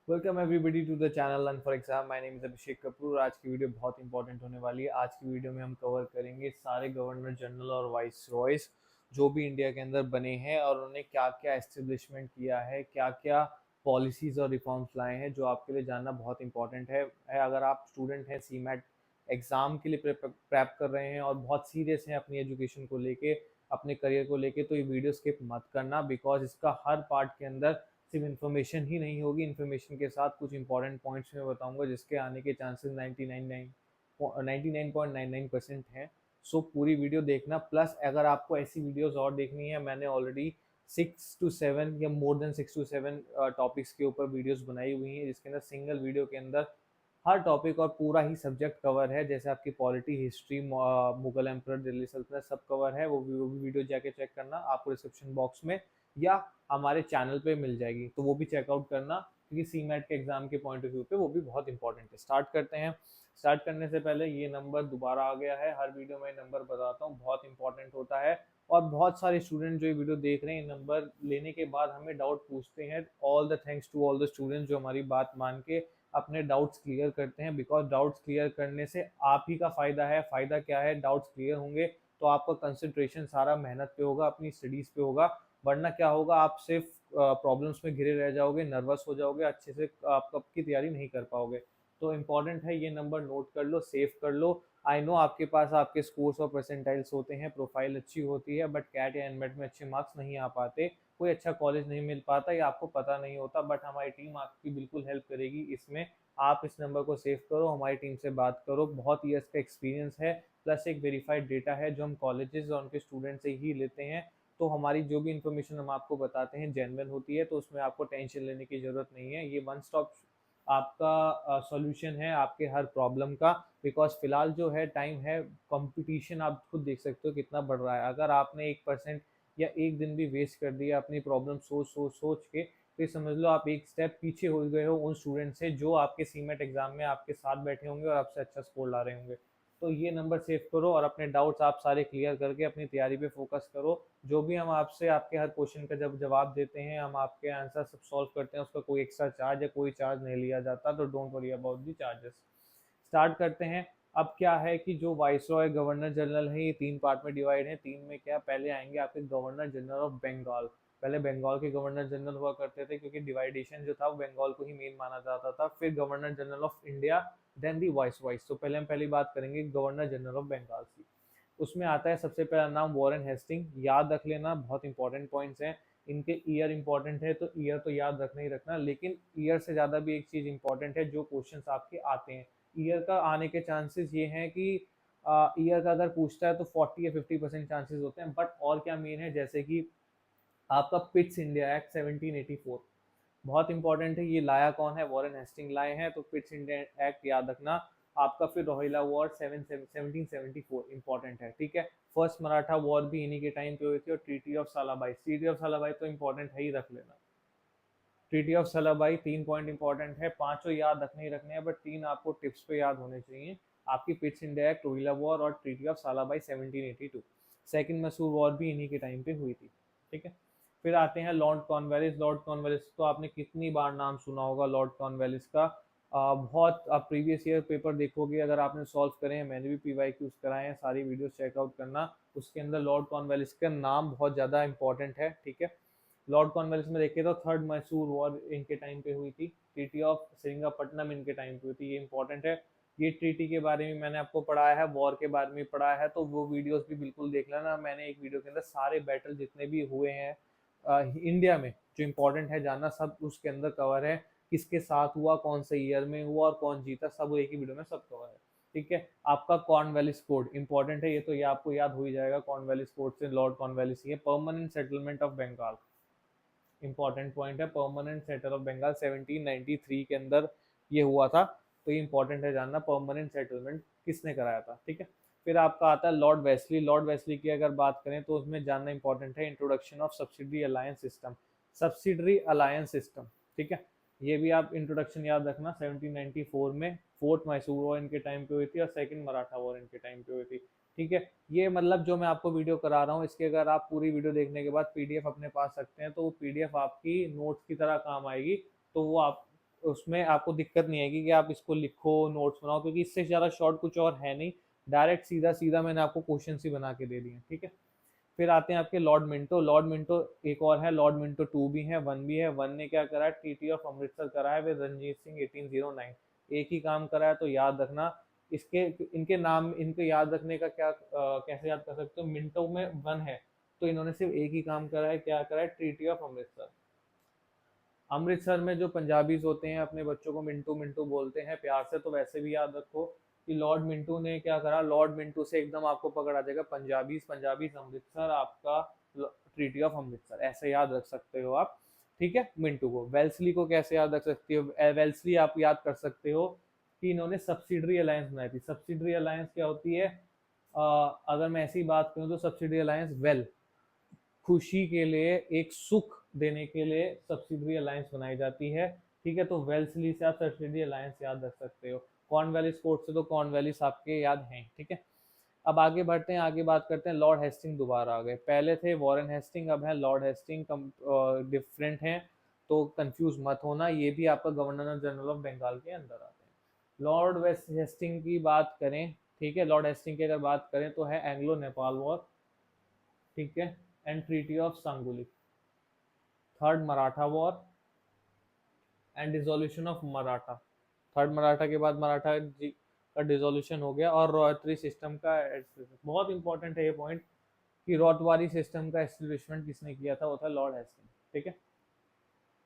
Welcome everybody to the channel learn for exam. My name is Abhishek Kapoor. आज की video बहुत important होने वाली है। आज की वीडियो में हम कवर करेंगे सारे गवर्नर जनरल और वाइस रॉयस जो भी इंडिया के अंदर बने हैं और उन्होंने क्या क्या एस्टेब्लिशमेंट किया है, क्या क्या पॉलिसीज और रिफॉर्म्स लाए हैं, जो आपके लिए जानना बहुत इंपॉर्टेंट है। अगर आप स्टूडेंट हैं, सीमैट एग्जाम के लिए प्रेप कर रहे हैं और बहुत सीरियस हैं अपनी एजुकेशन को लेके, अपने करियर को लेके, तो ये वीडियो स्किप मत करना, बिकॉज इसका हर पार्ट के अंदर सिर्फ इन्फॉर्मेशन ही नहीं होगी, इन्फॉर्मेशन के साथ कुछ इंपॉर्टेंट पॉइंट्स मैं बताऊंगा जिसके आने के चांसेस 99.99% हैं। सो पूरी वीडियो देखना। प्लस अगर आपको ऐसी वीडियोस और देखनी है, मैंने ऑलरेडी 6 to 7 या मोर देन 6 to 7 टॉपिक्स के ऊपर वीडियोस बनाई हुई हैं, जिसके अंदर सिंगल वीडियो के अंदर हर टॉपिक और पूरा ही सब्जेक्ट कवर है। जैसे आपकी polity, history, Mughal emperor, Delhi सल्तनत, सब कवर है। वो भी वीडियो जाके चेक करना, आपको डिस्क्रिप्शन बॉक्स में या हमारे चैनल पे मिल जाएगी, तो वो भी चेकआउट करना, क्योंकि सी मैट के एग्जाम के पॉइंट ऑफ व्यू पे वो भी बहुत इंपॉर्टेंट है। स्टार्ट करते हैं। स्टार्ट करने से पहले ये नंबर दोबारा आ गया है, हर वीडियो में नंबर बताता हूँ, बहुत इंपॉर्टेंट होता है। और बहुत सारे स्टूडेंट जो ये वीडियो देख रहे हैं, नंबर लेने के बाद हमें डाउट पूछते हैं। All the thanks to all the students जो हमारी बात मान के अपने डाउट्स क्लियर करते हैं, बिकॉज डाउट्स क्लियर करने से आप ही का फायदा है। फायदा क्या है? डाउट्स क्लियर होंगे तो आपका कंसंट्रेशन सारा मेहनत पे होगा, अपनी स्टडीज पे होगा। वरना क्या होगा, आप सिर्फ प्रॉब्लम्स में घिरे रह जाओगे, नर्वस हो जाओगे, अच्छे से आप कब की तैयारी नहीं कर पाओगे। तो इम्पॉर्टेंट है, ये नंबर नोट कर लो, सेव कर लो। आई नो आपके पास आपके स्कोर्स और परसेंटाइल्स होते हैं, प्रोफाइल अच्छी होती है, बट कैट या एनमेट में अच्छे मार्क्स नहीं आ पाते, कोई अच्छा कॉलेज नहीं मिल पाता, या आपको पता नहीं होता। बट हमारी टीम आपकी बिल्कुल हेल्प करेगी इसमें। आप इस नंबर को सेव करो, हमारी टीम से बात करो। बहुत ईयर्स का एक्सपीरियंस है, प्लस एक वेरीफाइड डेटा है जो हम कॉलेजेस और उनके स्टूडेंट से ही लेते हैं। तो हमारी जो भी इन्फॉर्मेशन हम आपको बताते हैं जेन्युइन होती है, तो उसमें आपको टेंशन लेने की ज़रूरत नहीं है। ये वन स्टॉप आपका सॉल्यूशन है आपके हर प्रॉब्लम का। बिकॉज फिलहाल जो है टाइम है, कंपटीशन आप खुद देख सकते हो कितना बढ़ रहा है। अगर आपने 1% या एक दिन भी वेस्ट कर दिया अपनी प्रॉब्लम सोच सोच सोच के, तो ये समझ लो आप एक स्टेप पीछे हो गए हो उन स्टूडेंट से जो आपके सीमेट एग्जाम में आपके साथ बैठे होंगे और आपसे अच्छा स्कोर ला रहे होंगे। तो ये नंबर सेव करो और अपने डाउट्स आप सारे क्लियर करके अपनी तैयारी पे फोकस करो। जो भी हम आपसे आपके हर क्वेश्चन का जब जवाब देते हैं, हम आपके आंसर सब सॉल्व करते हैं, उसका कोई एक्स्ट्रा चार्ज या कोई चार्ज नहीं लिया जाता, तो don't worry about the charges. Start करते हैं। अब क्या है कि जो वाइसरॉय, गवर्नर जनरल है, ये तीन पार्ट में डिवाइड है। तीन में क्या, पहले आएंगे आपके गवर्नर जनरल ऑफ बंगाल। पहले बंगाल के गवर्नर जनरल हुआ करते थे, क्योंकि डिवाइडेशन जो था वो बंगाल को ही मेन माना जाता था। फिर governor general of India, then the vice. तो पहले हम पहली बात करेंगे गवर्नर जनरल ऑफ बंगाल की। उसमें आता है सबसे पहला नाम वॉरेन हेस्टिंग। याद रख लेना, बहुत इंपॉर्टेंट पॉइंट्स हैं। इनके ईयर इंपॉर्टेंट है, तो ईयर तो याद रखना ही रखना, लेकिन ईयर से ज़्यादा भी एक चीज़ इंपॉर्टेंट है, जो क्वेश्चंस आपके आते हैं। ईयर का आने के चांसेस ये हैं कि ईयर का अगर पूछता है तो 40 या 50% चांसेस होते हैं। बट और क्या मेन है, जैसे कि आपका पिट्स इंडिया एक्ट 1784 बहुत इंपॉर्टेंट है। ये लाया कौन है? वॉरेन हेस्टिंग लाए हैं, तो पिट्स इंडिया एक्ट याद रखना आपका। फिर रोहिला वॉर 1774 इंपॉर्टेंट है, ठीक है। फर्स्ट मराठा वॉर भी इन्हीं के टाइम पे हुई थी। और ट्रीटी ऑफ सालाबाई, ट्रीटी ऑफ सालाबाई तो इंपॉर्टेंट है ही, रख लेना। ट्रीटी ऑफ सालाबाई, 3 पॉइंट इंपॉर्टेंट है, पांचों याद रखने ही रखने हैं, बट तीन आपको टिप्स पे याद होने चाहिए। आपकी Pitt's India Act, Rohilla war और treaty of Salbai 1782। Second Mysore war भी इन्हीं के टाइम पे हुई थी, ठीक है। फिर आते हैं लॉर्ड कॉर्नवालिस। लॉर्ड कॉर्नवालिस तो आपने कितनी बार नाम सुना होगा लॉर्ड कॉर्नवालिस का। बहुत आप प्रीवियस ईयर पेपर देखोगे, अगर आपने सॉल्व करे हैं, मैंने भी PYQs कराए हैं, सारी वीडियो चेकआउट करना। उसके अंदर लॉर्ड कॉर्नवालिस का नाम बहुत ज़्यादा इंपॉर्टेंट है, ठीक है। लॉर्ड कॉर्नवालिस में देखे तो थर्ड मैसूर वॉर इनके टाइम पे हुई थी। ट्रीटी ऑफ सेरिंगापट्टनम इनके टाइम पे हुई थी, ये इंपॉर्टेंट है। ये ट्रीटी के बारे में मैंने आपको पढ़ाया है, वॉर के बारे में पढ़ाया है, तो वो वीडियोस भी बिल्कुल देख लेना। मैंने एक वीडियो के अंदर सारे बैटल जितने भी हुए हैं इंडिया में, जो इंपॉर्टेंट है जानना, सब उसके अंदर कवर है। किसके साथ हुआ, कौन से ईयर में हुआ और कौन जीता, सब एक ही वीडियो में सब कवर है, ठीक है। आपका कॉर्नवालिस कोड इंपॉर्टेंट है, ये तो ये आपको याद हो ही जाएगा। कॉर्नवालिस कोड से लॉर्ड कॉर्नवालिस, ये permanent settlement of Bengal, important point है। परमानेंट सेटल ऑफ बंगाल 1793 के अंदर ये हुआ था, तो ये इंपॉर्टेंट है जानना, परमानेंट सेटलमेंट किसने कराया था, ठीक है। फिर आपका आता है लॉर्ड वेस्ली। लॉर्ड वेस्ली की अगर बात करें तो उसमें जानना इंपॉर्टेंट है, introduction of subsidiary alliance system. Subsidiary alliance system, ठीक है। ये भी आप इंट्रोडक्शन याद रखना। 1794 में फोर्थ मैसूर वॉर इनके टाइम पे हुई थी और सेकंड मराठा वॉर इनके टाइम पे हुई थी, ठीक है। ये मतलब जो मैं आपको वीडियो करा रहा हूँ, इसके अगर आप पूरी वीडियो देखने के बाद PDF अपने पास रखते हैं, तो वो PDF आपकी नोट्स की तरह काम आएगी। तो वो आप उसमें आपको दिक्कत नहीं आएगी कि आप इसको लिखो, नोट्स बनाओ, क्योंकि इससे ज़्यादा शॉर्ट कुछ और है नहीं। डायरेक्ट सीधा सीधा मैंने आपको क्वेश्चन ही बना के दे दिए, ठीक है। फिर आते हैं आपके लॉर्ड मिंटो। लॉर्ड मिंटो एक और है, लॉर्ड मिंटो 2 भी है, 1 भी है। 1 ने क्या करा है, ट्रीटी ऑफ अमृतसर करा है विद रणजीत सिंह 1809। एक ही काम करा है, तो याद रखना इसके, इनके नाम, इनको याद रखने का क्या कैसे याद कर सकते हो। मिंटो में 1 है, तो इन्होंने सिर्फ एक ही काम करा है, क्या करा है, ट्रीटी ऑफ अमृतसर। अमृतसर में जो पंजाबीज होते हैं अपने बच्चों को मिंटू मिंटू बोलते हैं प्यार से, तो वैसे भी याद रखो कि लॉर्ड मिंटू ने क्या करा, लॉर्ड मिंटू से एकदम आपको पकड़ आ जाएगा, पंजाबीज पंजाबीज अमृतसर, आपका ट्रीटी ऑफ अमृतसर, ऐसे याद रख सकते हो आप, ठीक है। मिंटू को। वेल्सली को कैसे याद रख सकते हो, वेल्सली आप याद कर सकते हो कि इन्होंने सब्सिडरी अलायंस बनाई थी। सब्सिडरी अलायंस क्या होती है, अगर मैं ऐसी बात करूं तो सब्सिडरी अलायंस वेल, खुशी के लिए, एक सुख देने के लिए सब्सिडरी अलायंस बनाई जाती है, ठीक है। तो वेल्सली से आप सब्सिडरी अलायंस याद रख सकते हो। कॉर्नवालिस कोर्ट से तो कॉर्नवालिस आपके याद हैं, ठीक है। अब आगे बढ़ते हैं, आगे बात करते हैं। लॉर्ड हेस्टिंग दोबारा आ गए, पहले थे वॉरेन हेस्टिंग, अब है लॉर्ड हेस्टिंग, डिफरेंट हैं, तो कंफ्यूज मत होना, ये भी आपका गवर्नर जनरल ऑफ बंगाल के अंदर आते हैं। लॉर्ड वेस्ट हेस्टिंग की बात करें, ठीक है, लॉर्ड हेस्टिंग की अगर बात करें तो है एंग्लो नेपाल वॉर, ठीक है, and treaty of Sugauli, third Maratha war and dissolution of Maratha. Third Maratha के बाद मराठा जी का डिसोल्यूशन हो गया, और रॉयटरी सिस्टम का, बहुत इंपॉर्टेंट है ये पॉइंट कि रॉटवारी सिस्टम का एस्टेब्लिशमेंट किसने किया था, वो था लॉर्ड हेस्टिंग, ठीक है।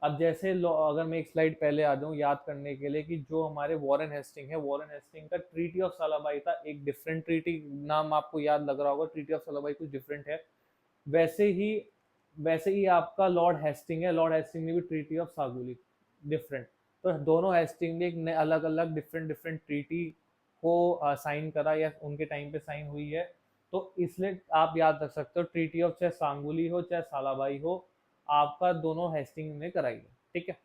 अब जैसे अगर मैं एक स्लाइड पहले आ जाऊं याद करने के लिए कि जो हमारे वॉरेन हेस्टिंग है, वॉरेन हेस्टिंग का ट्रीटी ऑफ सालाबाई था, एक डिफरेंट ट्रीटी, नाम आपको याद लग रहा होगा, ट्रीटी ऑफ सालाबाई कुछ डिफरेंट है। वैसे ही वैसे ही आपका लॉर्ड हेस्टिंग है, लॉर्ड हेस्टिंग ने भी ट्रीटी ऑफ सागुली, डिफरेंट। तो दोनों हेस्टिंग ने एक अलग अलग डिफरेंट डिफरेंट ट्रीटी को साइन करा, या उनके टाइम पे साइन हुई है, तो इसलिए आप याद रख सकते हो ट्रीटी ऑफ, चाहे सांगुली हो चाहे सालाबाई हो, आपका दोनों हेस्टिंग ने कराई है, ठीक है।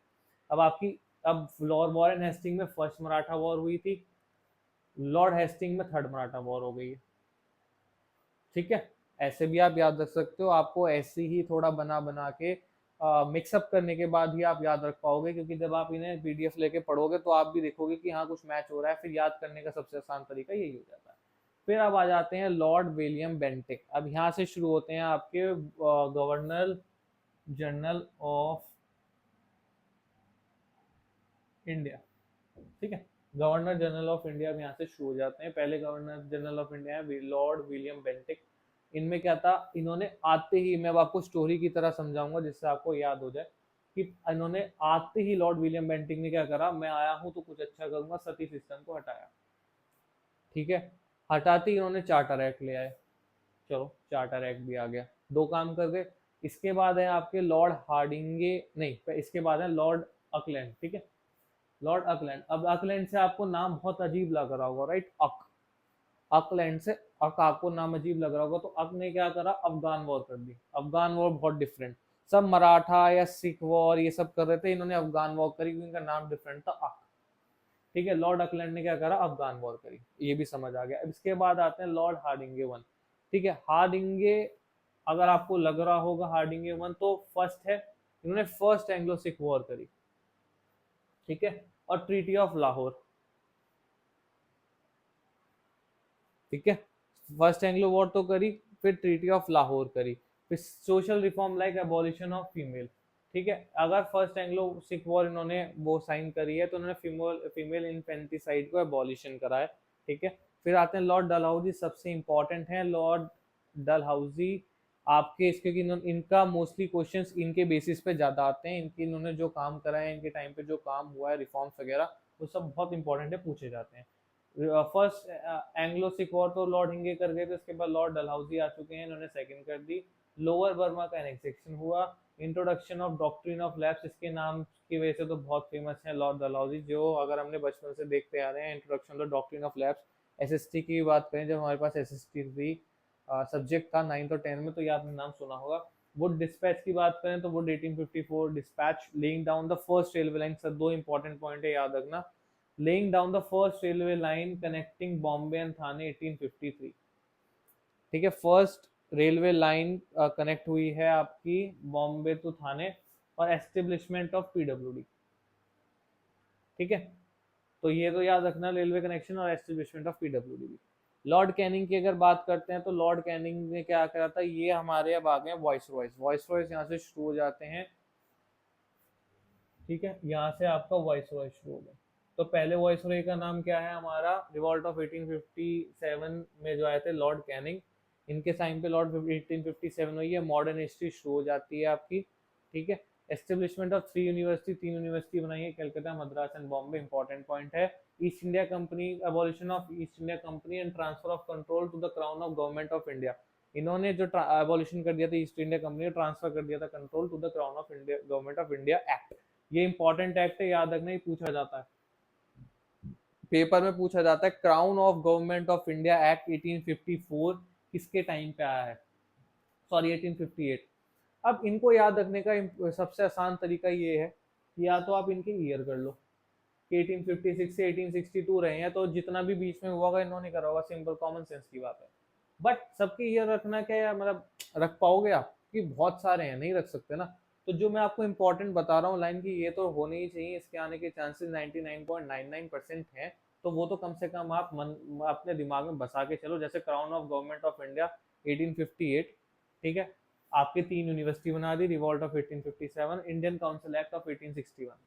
अब आपकी, अब लॉर्ड वॉरेन हेस्टिंग में फर्स्ट मराठा वॉर हुई थी, लॉर्ड हेस्टिंग में थर्ड मराठा वॉर हो गई है, ठीक है। ऐसे भी आप याद रख सकते हो, आपको ऐसे ही थोड़ा बना बना के मिक्सअप करने के बाद ही आप याद रख पाओगे, क्योंकि जब आप इन्हें पीडीएफ लेके पढ़ोगे तो आप भी देखोगे कि हाँ कुछ मैच हो रहा है, फिर याद करने का सबसे आसान तरीका यही हो जाता है। फिर अब आ जाते हैं लॉर्ड विलियम बेंटिक। अब यहाँ से शुरू होते हैं आपके गवर्नर जनरल ऑफ इंडिया, ठीक है। गवर्नर जनरल ऑफ इंडिया यहाँ से शुरू हो जाते हैं। पहले गवर्नर जनरल ऑफ इंडिया है लॉर्ड विलियम बेंटिक। इनमें क्या था, इन्होंने आते ही, मैं अब आपको स्टोरी की तरह समझाऊंगा जिससे आपको याद हो जाए कि इन्होंने आते ही लॉर्ड विलियम बेंटिक ने क्या करा, मैं आया हूं तो कुछ अच्छा करूंगा, सती सिस्टम को हटाया, ठीक है। हटाते ही इन्होंने चार्टर एक्ट ले आए, चलो चार्टर एक्ट भी आ गया, दो काम कर गए। इसके बाद है आपके लॉर्ड हार्डिंगे, नहीं इसके बाद है लॉर्ड अकलैंड, ठीक है। लॉर्ड अकलैंड, अब अकलैंड से आपको नाम बहुत अजीब लग रहा होगा, राइट, अकलैंड से अक आपको नाम अजीब लग रहा होगा, तो अक ने क्या करा, अफगान वॉर कर दी। अफगान वॉर बहुत डिफरेंट, सब मराठा या सिख वॉर ये सब कर रहे थे, इन्होंने अफगान वॉर करी क्योंकि इनका नाम डिफरेंट था, अक, ठीक है। लॉर्ड अकलैंड ने क्या करा, अफगान वॉर करी, ये भी समझ आ गया। अब इसके बाद आते हैं लॉर्ड हार्डिंगे वन, ठीक है। हार्डिंगे, अगर आपको लग रहा होगा हार्डिंगे वन तो फर्स्ट है, इन्होंने फर्स्ट एंग्लो सिख वॉर करी, ठीक है, और ट्रीटी ऑफ लाहौर, ठीक है। फर्स्ट एंग्लो वॉर तो करी, फिर ट्रीटी ऑफ लाहौर करी, फिर social reform like abolition of female, ठीक है। अगर फर्स्ट एंग्लो सिख वॉर इन्होंने वो साइन करी है, तो उन्होंने फीमेल इन्फेंटिसाइड को एबॉलिशन करा है, ठीक है। फिर आते हैं लॉर्ड डलहौजी, सबसे इंपॉर्टेंट है लॉर्ड डलहौजी आपके, इसके इनका मोस्टली क्वेश्चंस इनके बेसिस पे ज्यादा आते हैं, इनके इन्होंने जो काम करा है, इनके टाइम पे जो काम हुआ है, रिफॉर्म्स वगैरह, वो सब बहुत इंपॉर्टेंट है, पूछे जाते हैं। फर्स्ट एंग्लो सिख वॉर तो लॉर्ड हिंगे कर गए थे, उसके बाद लॉर्ड डलहौजी आ चुके हैं, इन्होंने सेकंड कर दी। लोअर बर्मा का एनेक्सेशन हुआ, introduction of doctrine of lapse, इसके नाम की वजह से तो बहुत फेमस है लॉर्ड डलहौजी, जो अगर हमने बचपन से देखते आ रहे हैं, introduction of doctrine of lapse. SST की बात करें, जब हमारे पास एसएसटी थी सब्जेक्ट था 9th और 10th में, तो ये आपने नाम सुना होगा। वुड डिस्पैच की बात करें तो would 1854 dispatch, laying down the first railway line, sir दो इंपॉर्टेंट पॉइंट है याद रखना, laying down the first railway line connecting Bombay and Thane 1853, ठीक है। फर्स्ट रेलवे लाइन कनेक्ट हुई है आपकी बॉम्बे टू थाने, और एस्टेब्लिशमेंट ऑफ पीडब्ल्यूडी, ठीक है, तो ये तो याद रखना, रेलवे कनेक्शन और establishment of PWD. Lord Canning की अगर बात करते हैं तो लॉर्ड कैनिंग ने क्या करा था, ये हमारे अब आ गए वॉइस रॉयस। वॉइस रॉयस यहाँ से शुरू हो जाते हैं, ठीक है, यहाँ से आपका वॉइस रॉय शुरू हो गया। तो पहले वॉइस रॉय का नाम क्या है हमारा, रिवॉल्ट ऑफ 1857 में जो आए थे लॉर्ड कैनिंग, इनके टाइम पे लॉर्ड 1857 हुई है, मॉडर्न हिस्ट्री शुरू हो जाती है आपकी। ठीक है, एस्टेब्लिशमेंट ऑफ 3 यूनिवर्सिटी, 3 यूनिवर्सिटी बनाई है, Calcutta, Madras and Bombay. Important point है, East India Company, abolition of East India Company and transfer of control to the crown of government of India. इन्होंने जो अबॉलिशन कर दिया था ईस्ट इंडिया कंपनी, ट्रांसफर कर दिया था control to the crown of India, government of India act. ये important act है, याद रखना, ये पूछा जाता है पेपर में, पूछा जाता है। Crown of government of India act 1854 किसके टाइम पे आया है, सॉरी 1858। अब इनको याद रखने का सबसे आसान तरीका ये है कि या तो आप इनके ईयर कर लो कि 1856 से 1862 रहे हैं, तो जितना भी बीच में हुआ होगा इन्होंने करा होगा, सिंपल कॉमन सेंस की बात है। बट सबके ईयर रखना क्या है, मतलब रख पाओगे आप, कि बहुत सारे हैं, नहीं रख सकते ना। तो जो मैं आपको इंपॉर्टेंट बता रहा हूँ लाइन की, ये तो होने ही चाहिए, इसके आने के चांसेस 99.99% हैं। तो वो तो कम से कम आप अपने दिमाग में बसा के चलो, जैसे crown of government of India 1858, ठीक है, आपके 3 यूनिवर्सिटी बना दी, revolt of 1857, Indian council act of 1861,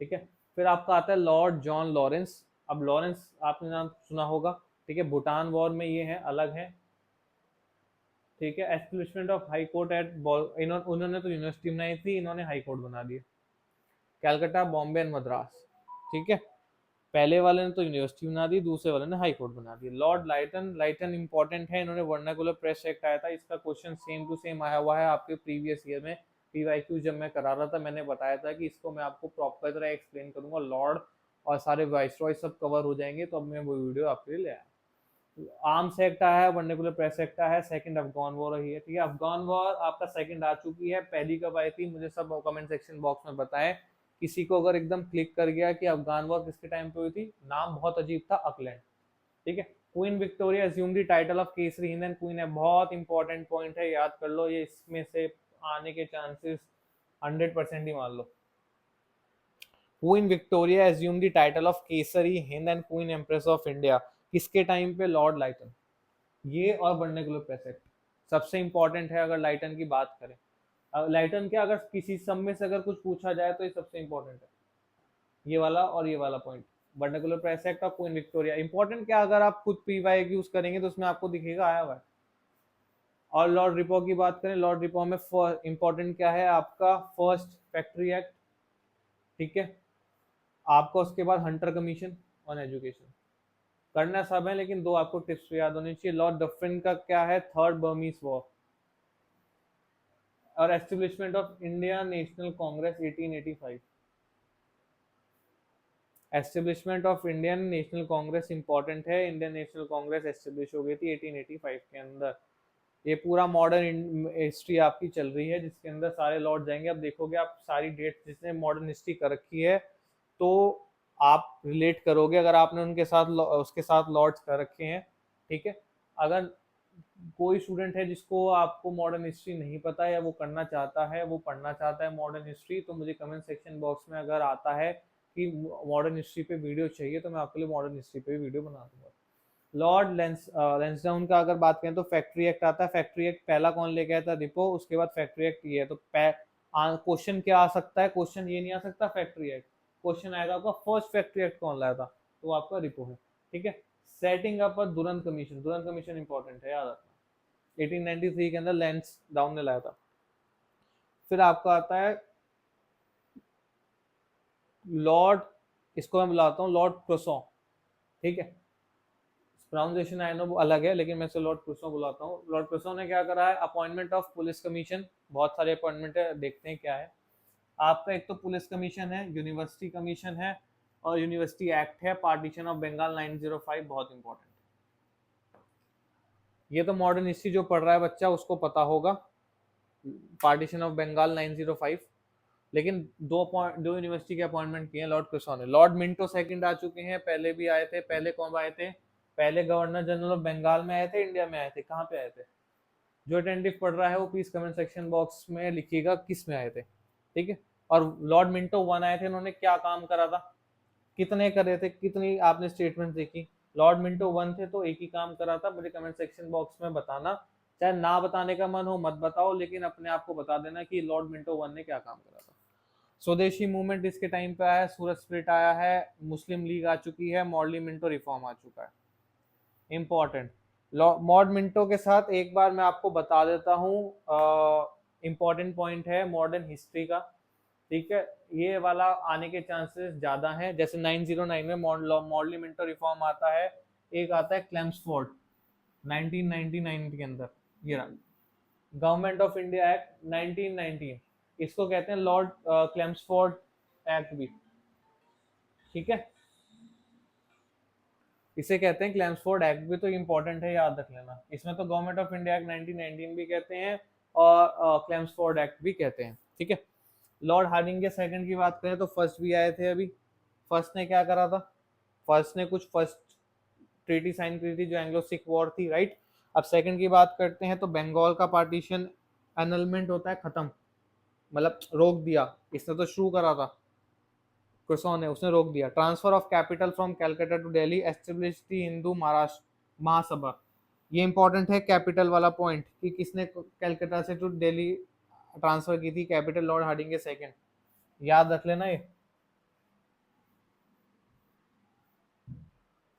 ठीक है। फिर आपका आता है लॉर्ड जॉन लॉरेंस। अब लॉरेंस आपने नाम सुना होगा, ठीक है, भूटान वॉर में ये है, अलग है, ठीक है। Establishment of high court at, उन्होंने तो यूनिवर्सिटी बनाई थी, इन्होंने हाई कोर्ट बना दिया, कैलकाटा, बॉम्बे एंड मद्रास, ठीक है। पहले वाले ने तो यूनिवर्सिटी बना दी, दूसरे वाले ने हाई कोर्ट बना दी। लॉर्ड लाइटन, लाइटन इंपॉर्टेंट है, इन्होंने वर्नाकुलर प्रेस एक्ट आया था, इसका क्वेश्चन सेम टू सेम आया हुआ है आपके प्रीवियस ईयर में। पीवाईक्यू जब मैं करा रहा था, मैंने बताया था कि इसको मैं आपको प्रॉपर तरह एक्सप्लेन करूंगा, लॉर्ड और सारे वाइसरॉय सब कवर हो जाएंगे, तो अब मैं वो वीडियो आपके लिए ले आया। आर्म्स एक्ट आया है, वर्नाकुलर प्रेस एक्ट आया है, सेकंड अफगान वॉर रही है, ठीक है। अफगान वॉर आपका सेकंड आ चुकी है, पहली कब आई थी मुझे सब कमेंट सेक्शन बॉक्स में बताएं। किसी को अगर एकदम क्लिक कर गया कि अफगान वॉर किसके टाइम पे हुई थी, नाम बहुत अजीब था, अकलैंड, ठीक है। Queen Victoria assume the title of Kesari Hind and queen है, बहुत इंपॉर्टेंट पॉइंट है, याद कर लो, ये इसमें से आने के चांसेस 100% ही मान लो। Queen Victoria assume the title of Kesari Hind and Queen Empress of India, किसके टाइम पे, लॉर्ड लाइटन। ये और वर्नाकुलर प्रेस एक्ट सबसे इंपॉर्टेंट है अगर लाइटन की बात करें। लाइटन के अगर किसी सब में से अगर कुछ पूछा जाए तो ये सबसे इंपॉर्टेंट है, ये वाला और ये वाला पॉइंट, वर्नाकुलर प्रेस एक्ट और क्वीन विक्टोरिया। इंपॉर्टेंट क्या, अगर आप खुद पीवाई यूज करेंगे तो उसमें आपको दिखेगा आया हुआ है। और लॉर्ड रिपो की बात करें, लॉर्ड रिपो में इंपॉर्टेंट क्या है आपका, फर्स्ट फैक्ट्री एक्ट, ठीक है, आपका उसके बाद हंटर कमीशन ऑन एजुकेशन। करना सब है, लेकिन दो आपको टिप्स याद होनी चाहिए। लॉर्ड डफरिन का क्या है, थर्ड बर्मीज वॉर। और establishment of India national Congress 1885, establishment of Indian national Congress important है, इंडियन नेशनल कांग्रेस एस्टेब्लिश हो गई थी 1885 के अंदर। ये पूरा मॉडर्न हिस्ट्री आपकी चल रही है, जिसके अंदर सारे लॉर्ड जाएंगे। अब देखोगे आप सारी डेट जिसने मॉडर्न हिस्ट्री कर रखी है, तो आप रिलेट करोगे अगर आपने उनके साथ उसके साथ लॉर्ड्स कर रखे हैं, ठीक है। अगर कोई स्टूडेंट है जिसको आपको मॉडर्न हिस्ट्री नहीं पता है, या वो करना चाहता है, वो पढ़ना चाहता है मॉडर्न हिस्ट्री, तो मुझे कमेंट सेक्शन बॉक्स में अगर आता है कि मॉडर्न हिस्ट्री पे वीडियो चाहिए, तो मैं आपके लिए मॉडर्न हिस्ट्री पे वीडियो बना दूंगा। लॉर्ड लेंसडाउन का अगर बात करें तो फैक्ट्री एक्ट आता है। फैक्ट्री एक्ट पहला कौन लेके आया था, रिपो, उसके बाद फैक्ट्री एक्ट ये है। तो क्वेश्चन क्या आ सकता है, क्वेश्चन ये नहीं आ सकता फैक्ट्री एक्ट, क्वेश्चन आएगा आपका फर्स्ट फैक्ट्री एक्ट कौन लाया था, तो आपका रिपो है, ठीक है। Setting up Durand commission, Durand commission important है, याद रखना, 1893 के अंदर लेंसडाउन ने लाया था। फिर आपका आता है लॉर्ड, इसको मैं बुलाता हूँ लॉर्ड क्रोसो, ठीक है, प्रोनाउंसिएशन आई नो अलग है, लेकिन मैं इसे लॉर्ड क्रूसो बुलाता हूँ। लॉर्ड क्रूसो ने क्या करा है, अपॉइंटमेंट ऑफ पुलिस कमीशन, बहुत सारे अपॉइंटमेंट है, देखते हैं क्या है आपका। एक तो पुलिस कमीशन है, यूनिवर्सिटी कमीशन है, और यूनिवर्सिटी एक्ट है, पार्टीशन ऑफ बंगाल 905, बहुत इंपॉर्टेंट। ये तो मॉडर्न हिस्ट्री जो पढ़ रहा है बच्चा उसको पता होगा, पार्टीशन ऑफ बंगाल 905। लेकिन दो यूनिवर्सिटी के अपॉइंटमेंट किए हैं लॉर्ड क्रूसो ने। लॉर्ड मिंटो सेकंड आ चुके हैं, पहले भी आए थे, पहले कौन आए थे, पहले गवर्नर जनरल ऑफ बंगाल में आए थे, इंडिया में आए थे, कहाँ पे आए थे। जो अटेंटिव पढ़ रहा है वो प्लीज कमेंट सेक्शन बॉक्स में लिखिएगा किस में आए थे, ठीक है। और लॉर्ड मिंटो वन आए थे, उन्होंने क्या काम करा था, कितने करे थे, कितनी आपने स्टेटमेंट देखी? लॉर्ड मिंटो 1 थे तो एक ही काम करा था, मुझे कमेंट सेक्शन बॉक्स में बताना, चाहे ना बताने का मन हो मत बताओ, लेकिन अपने आप को बता देना कि लॉर्ड मिंटो 1 ने क्या काम करा था। स्वदेशी मूवमेंट इसके टाइम पे आया, सूरत स्प्लिट आया है, मुस्लिम लीग आ चुकी है, मॉडली मिंटो रिफॉर्म आ चुका है। इम्पोर्टेंट, मॉड मिंटो के साथ एक बार मैं आपको बता देता हूँ, इम्पोर्टेंट पॉइंट है मॉडर्न हिस्ट्री का, ठीक है, ये वाला आने के चांसेस ज्यादा हैं। जैसे 909 में मॉडली मिंटो रिफॉर्म आता है, एक आता है क्लेम्सफोर्ड 1999 के अंदर, ये रहा गवर्नमेंट ऑफ इंडिया एक्ट 1919, इसको कहते हैं लॉर्ड क्लेम्सफोर्ड एक्ट भी, ठीक है, इसे कहते हैं क्लेम्सफोर्ड एक्ट भी, तो इम्पोर्टेंट है, याद रख लेना। इसमें तो गवर्नमेंट ऑफ इंडिया एक्ट 1919 भी कहते हैं और क्लेम्सफोर्ड एक्ट भी कहते हैं, ठीक है। लॉर्ड हार्डिंग के सेकंड की बात करें तो फर्स्ट भी आए थे अभी। फर्स्ट ने क्या करा था? फर्स्ट ने कुछ फर्स्ट ट्रीटी साइन करी थी जो एंग्लो सिख वॉर थी, राइट। अब सेकंड की बात करते हैं तो बंगाल का पार्टीशन एनलमेंट होता है, खत्म, मतलब रोक दिया, इसने तो शुरू करा था, कुरसॉन ने, उसने रोक दिया। Transfer of capital from Calcutta to Delhi, establish the Hindu Maharashtra Mahasabha, ये इंपॉर्टेंट है कैपिटल वाला पॉइंट कि किसने कैलकाटा से टू दिल्ली ट्रांसफर की थी कैपिटल, लॉर्ड हार्डिंग के सेकंड, याद रख लेना ये,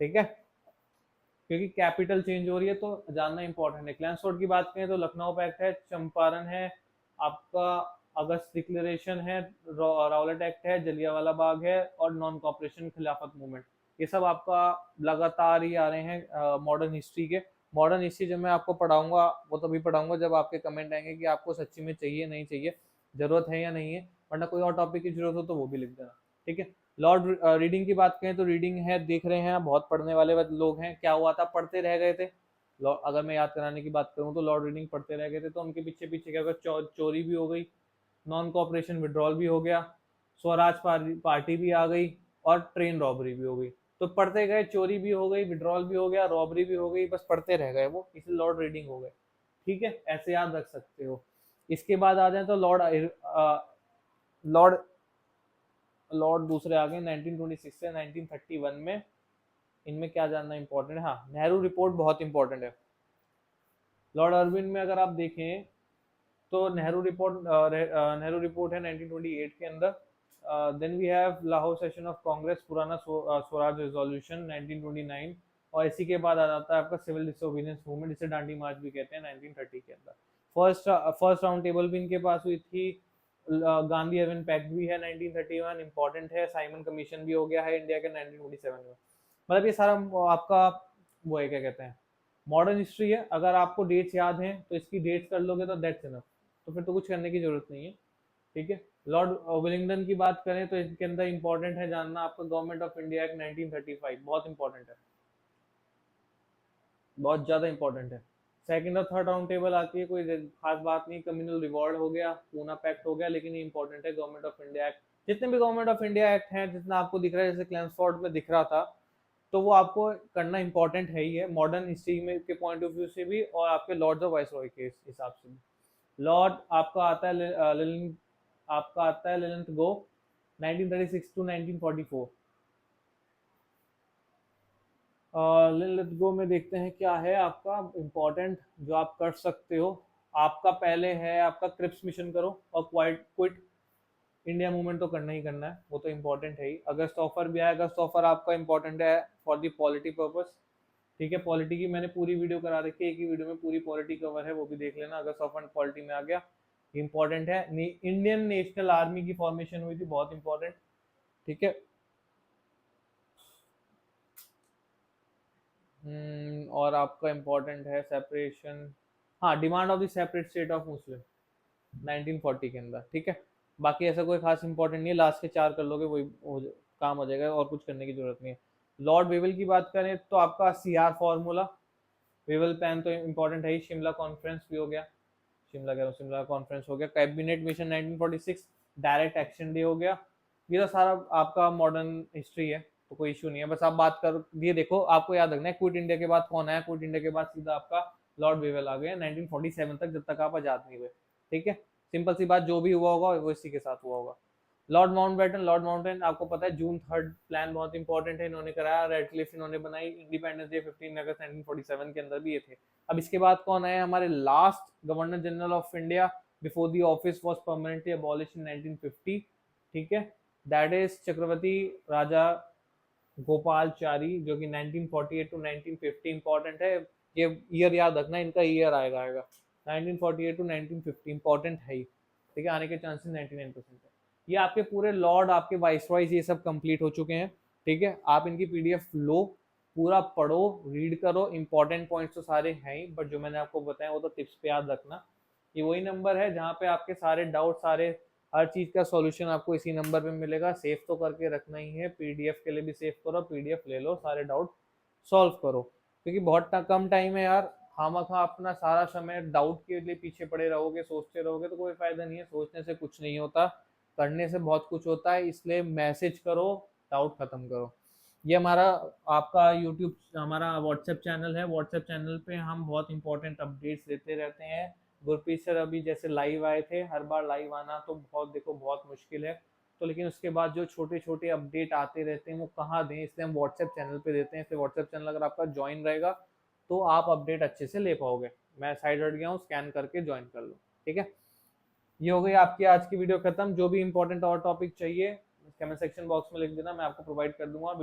ठीक है, क्योंकि कैपिटल चेंज हो रही है तो जानना इंपॉर्टेंट है। क्लैंसफोर्ड की बात करें तो लखनऊ पैक्ट है, चंपारण है, आपका अगस्त डिक्लेरेशन है, रावलट एक्ट है, जलियांवाला बाग है, और नॉन कॉपरेशन खिलाफत मूवमेंट, ये सब आपका लगातार ही आ रहे हैं मॉडर्न हिस्ट्री के। मॉडर्न हिस्ट्री जब मैं आपको पढ़ाऊंगा वो तभी पढ़ाऊंगा जब आपके कमेंट आएंगे कि आपको सच्ची में चाहिए नहीं चाहिए, जरूरत है या नहीं है, वरना कोई और टॉपिक की जरूरत हो तो वो भी लिख देना, ठीक है। लॉर्ड रीडिंग की बात करें तो रीडिंग है, देख रहे हैं बहुत पढ़ने वाले लोग हैं, क्या हुआ था, पढ़ते रह गए थे। अगर मैं याद कराने की बात करूं तो लॉर्ड रीडिंग पढ़ते रह गए थे, तो उनके पीछे पीछे क्या होगा, चोरी भी हो गई, नॉन कॉपरेशन विड्रॉल भी हो गया, स्वराज पार्टी भी आ गई, और ट्रेन रॉबरी भी हो गई। तो पढ़ते गए, चोरी भी हो गई, विड्रॉल भी हो गया, रॉबरी भी हो गई, बस पढ़ते रह गए वो, इसलिए लॉर्ड रीडिंग हो गए, ठीक है, ऐसे याद रख सकते हो। इसके बाद आ जाए तो लॉर्ड लॉर्ड दूसरे आ गए 1926 से 1931 में, इनमें क्या जानना इंपॉर्टेंट है? हाँ, नेहरू रिपोर्ट बहुत इंपॉर्टेंट है। लॉर्ड अरविंद में अगर आप देखें तो नेहरू रिपोर्ट है 1928 के अंदर। Then we have Lahore session of Congress, Purna Swaraj resolution 1929, और इसी के बाद आ जाता है आपका सिविल डिसोबीडियंस मूवमेंट, जिसे डांडी मार्च भी कहते हैं 1930 के अंदर। फर्स्ट राउंड टेबल भी इनके पास हुई थी। गांधी एवन पैक्ट भी है 1931, इंपॉर्टेंट है। साइमन कमीशन भी हो गया है इंडिया के 1927 में। मतलब ये सारा आपका वो है, क्या कहते हैं, मॉडर्न हिस्ट्री है। अगर आपको डेट्स याद हैं तो इसकी डेट्स कर लोगे तो दैट्स इनफ, तो फिर तो कुछ करने की जरूरत नहीं है, ठीक है। लॉर्ड विलिंगडन की बात करें तो इसके अंदर इंपॉर्टेंट है जानना आपका गवर्नमेंट ऑफ इंडिया एक्ट 1935, बहुत इंपॉर्टेंट है, बहुत ज्यादा इंपॉर्टेंट है। सेकंड और थर्ड राउंड टेबल आती है, कोई खास बात नहीं, कम्युनल रिवॉर्ड हो गया, पूना पैक्ट हो गया, लेकिन ये इंपॉर्टेंट है गवर्नमेंट ऑफ इंडिया एक्ट। जितने भी गवर्नमेंट ऑफ इंडिया एक्ट हैं, जितना आपको दिख रहा है, जैसे क्लैंसफोर्ड में दिख रहा था, तो वो आपको करना इंपॉर्टेंट है ही है, मॉडर्न हिस्ट्री में के पॉइंट ऑफ व्यू से भी, और आपके लॉर्ड्स ऑफ वाइसरॉय के हिसाब से भी। लॉर्ड आपका आता है लिलिंथ गो 1936 टू 1944। लिलिंथ गो में देखते हैं क्या है आपका इम्पोर्टेंट जो आप कर सकते हो। आपका पहले है आपका क्रिप्स मिशन करो, और क्विट इंडिया मूवमेंट तो करना ही करना है, वो तो इम्पोर्टेंट है ही। अगस्त ऑफर भी आया, अगस्त ऑफर आपका इम्पोर्टेंट है फॉर दी पॉलिटी पर्पस, ठीक है। पॉलिटी की मैंने पूरी वीडियो करा रखी है, एक ही वीडियो में पूरी पॉलिटी कवर है, वो भी देख लेना। अगस्त ऑफर पॉलिटी में आ गया, इंपॉर्टेंट है। इंडियन नेशनल आर्मी की फॉर्मेशन हुई थी, बहुत इंपॉर्टेंट, ठीक है। और आपका इम्पोर्टेंट है सेपरेशन, हाँ, demand of the separate state of Muslim 1940 के अंदर, ठीक है। बाकी ऐसा कोई खास इंपॉर्टेंट नहीं है, लास्ट के चार कर लोगे वही काम हो जाएगा, और कुछ करने की जरूरत नहीं है। लॉर्ड वेवल की बात करें तो आपका सीआर फॉर्मूला, वेवल प्लान तो इंपॉर्टेंट है ही। शिमला कॉन्फ्रेंस भी हो गया, शिमला कॉन्फ्रेंस हो गया। Cabinet mission 1946, direct action day हो गया। ये तो सारा आपका मॉडर्न हिस्ट्री है, तो कोई इशू नहीं है, बस आप बात कर ये देखो, आपको याद रखना है क्विट इंडिया के बाद कौन आया, क्विट इंडिया के बाद सीधा आपका लॉर्ड वेवल आ गए 1947 तक, जब तक आप आजाद नहीं हुए, ठीक है। सिंपल सी बात, जो भी हुआ होगा वो इसी के साथ हुआ होगा। लॉर्ड माउंटेन आपको पता है जून 3 प्लान बहुत इंपॉर्टेंट है, इन्होंने कराया, रेडक्लिफ इन्होंने बनाई, इंडिपेंडेंस डे 15 अगस्त 1947 के अंदर भी ये थे। अब इसके बाद कौन आए हमारे last governor general of India before the office was permanently abolished in 1950, ठीक है, दैट इज चक्रवर्ती राजा गोपालचारी, जो कि 1948 टू 1950 इंपॉर्टेंट है, ये ईयर याद रखना, इनका ईयर आएगा 1948 टू 1950 इंपॉर्टेंट है ही, ठीक है, आने के चांसेस 99% है। ये आपके पूरे लॉर्ड, आपके वाइसरॉयज, ये सब कंप्लीट हो चुके हैं, ठीक है। आप इनकी पीडीएफ लो, पूरा पढ़ो, रीड करो, इंपॉर्टेंट पॉइंट्स तो सारे हैं ही, बट जो मैंने आपको बताया वो तो टिप्स पे याद रखना। ये वही नंबर है जहाँ पे आपके सारे डाउट, सारे हर चीज का सॉल्यूशन आपको इसी नंबर पे मिलेगा। सेव तो करके रखना ही है, पीडीएफ के लिए भी सेव करो, पीडीएफ ले लो, सारे डाउट सॉल्व करो, क्योंकि बहुत कम टाइम है यार, खामखा अपना सारा समय डाउट के लिए पीछे पड़े रहोगे, सोचते रहोगे तो कोई फायदा नहीं है, सोचने से कुछ नहीं होता, करने से बहुत कुछ होता है, इसलिए मैसेज करो, डाउट खत्म करो। ये हमारा आपका यूट्यूब, हमारा व्हाट्सएप चैनल है, व्हाट्सएप चैनल पे हम बहुत इंपॉर्टेंट अपडेट्स देते रहते हैं। गुरप्रीत सर अभी जैसे लाइव आए थे, हर बार लाइव आना तो बहुत, देखो बहुत मुश्किल है, तो लेकिन उसके बाद जो छोटे छोटे अपडेट आते रहते हैं वो कहाँ दें, इसलिए हम व्हाट्सएप चैनल पे देते हैं। इसलिए व्हाट्सएप चैनल अगर आपका ज्वाइन रहेगा तो आप अपडेट अच्छे से ले पाओगे। मैं साइड हट गया हूँ, स्कैन करके ज्वाइन कर लो, ठीक है। ये हो गई आपकी आज की वीडियो खत्म। जो भी इंपॉर्टेंट और टॉपिक चाहिए कमेंट सेक्शन बॉक्स में लिख देना, मैं आपको प्रोवाइड कर दूंगा।